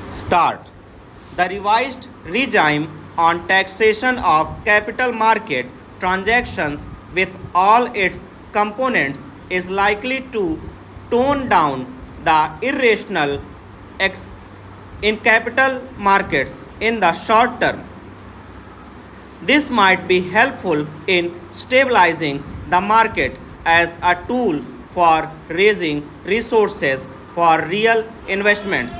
Start. The revised regime on taxation of capital market transactions with all its components is likely to tone down the irrational in capital markets in the short term. This might be helpful in stabilizing the market as a tool for raising resources for real investments.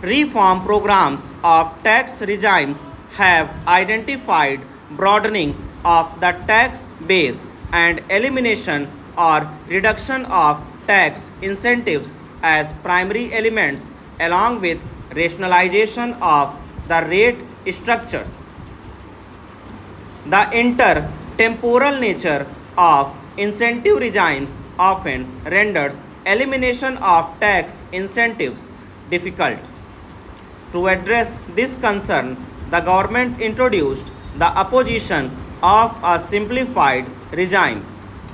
Reform programs of tax regimes have identified broadening of the tax base and elimination or reduction of tax incentives as primary elements, along with rationalization of the rate structures. The intertemporal nature of incentive regimes often renders elimination of tax incentives difficult. To address this concern, the government introduced the opposition of a simplified regime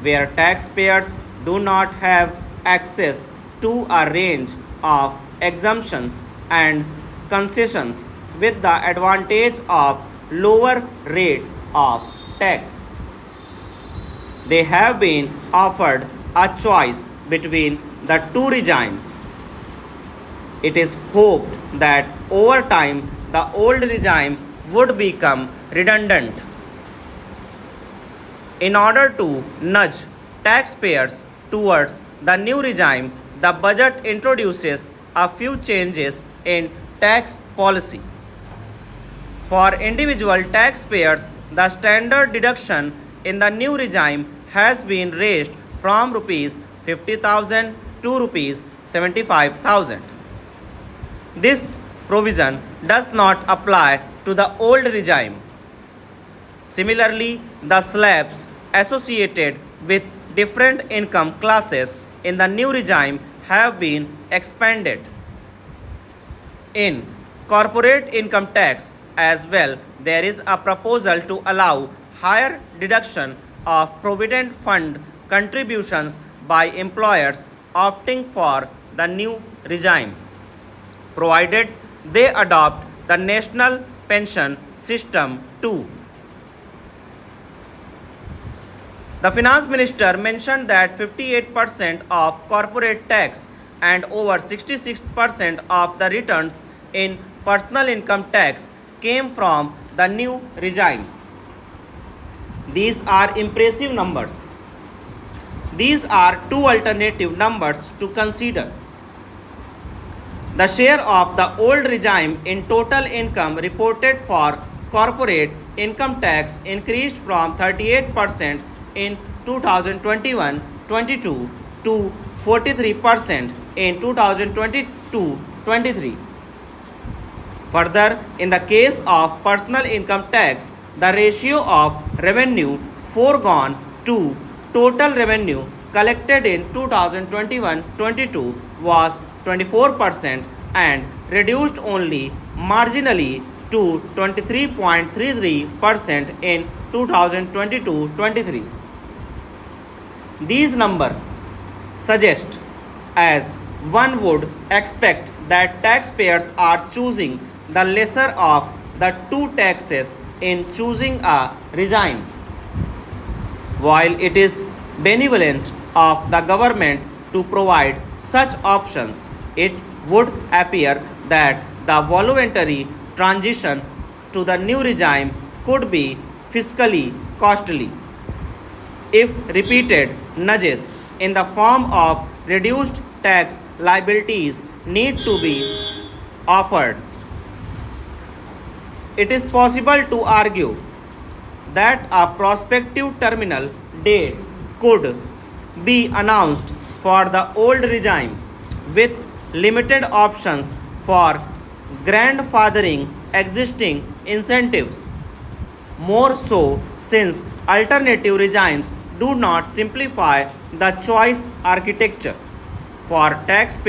where taxpayers do not have access to a range of exemptions and concessions with the advantage of lower rate of tax. They have been offered a choice between the two regimes. It is hoped that over time the old regime would become redundant. In order to nudge taxpayers towards the new regime, the budget introduces a few changes in tax policy. For individual taxpayers, the standard deduction in the new regime has been raised from rupees 50,000 to rupees 75,000. This provision does not apply to the old regime. Similarly, the slabs associated with different income classes in the new regime have been expanded. In corporate income tax as well, there is a proposal to allow higher deduction of provident fund contributions by employers opting for the new regime, provided they adopt the national pension system too. The finance minister mentioned that 58% of corporate tax and over 66% of the returns in personal income tax came from the new regime. These are impressive numbers. These are two alternative numbers to consider. The share of the old regime in total income reported for corporate income tax increased from 38% in 2021-22 to 43% in 2022-23. Further, in the case of personal income tax, the ratio of revenue foregone to total revenue collected in 2021-22 was 24% and reduced only marginally to 23.33% in 2022-23. These numbers suggest, as one would expect, that taxpayers are choosing the lesser of the two taxes in choosing a regime. While it is benevolent of the government to provide such options, it would appear that the voluntary transition to the new regime could be fiscally costly. If repeated nudges in the form of reduced tax liabilities need to be offered, it is possible to argue that a prospective terminal date could be announced for the old regime with limited options for grandfathering existing incentives, more so since alternative regimes do not simplify the choice architecture for taxpayers.